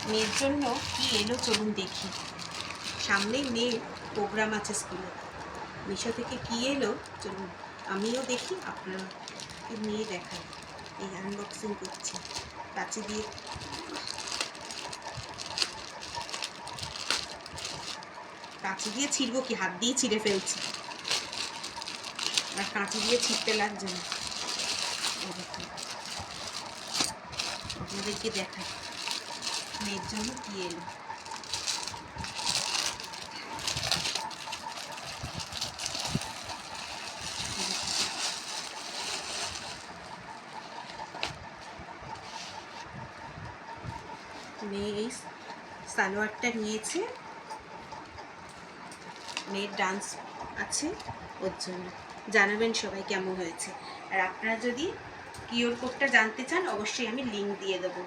মেয়ের জন্য কি এলো চলুন দেখি। সামনেই মেয়ের প্রোগ্রাম আছে স্কুলে, মিশো থেকে কি এলো চলুন আমিও দেখি, আপনাকে নিয়ে দেখাই। এই আনবক্সিং করছি কাঁচি দিয়ে। কাঁচি দিয়ে ছিঁড়বো কি, হাত দিয়ে ছিঁড়ে ফেলছি, আর কাঁচি দিয়ে ছিঁড়তে লাগছে না। আপনাদেরকে দেখাই মেয়ের জন্য কি এলো। মেয়ে এই সালোয়ারটা নিয়েছে, মেয়ের ডান্স আছে ওর জন্য। জানাবেন সবাই কেমন হয়েছে। আর আপনারা যদি কিউআর কোডটা জানতে চান অবশ্যই আমি লিঙ্ক দিয়ে দেবো।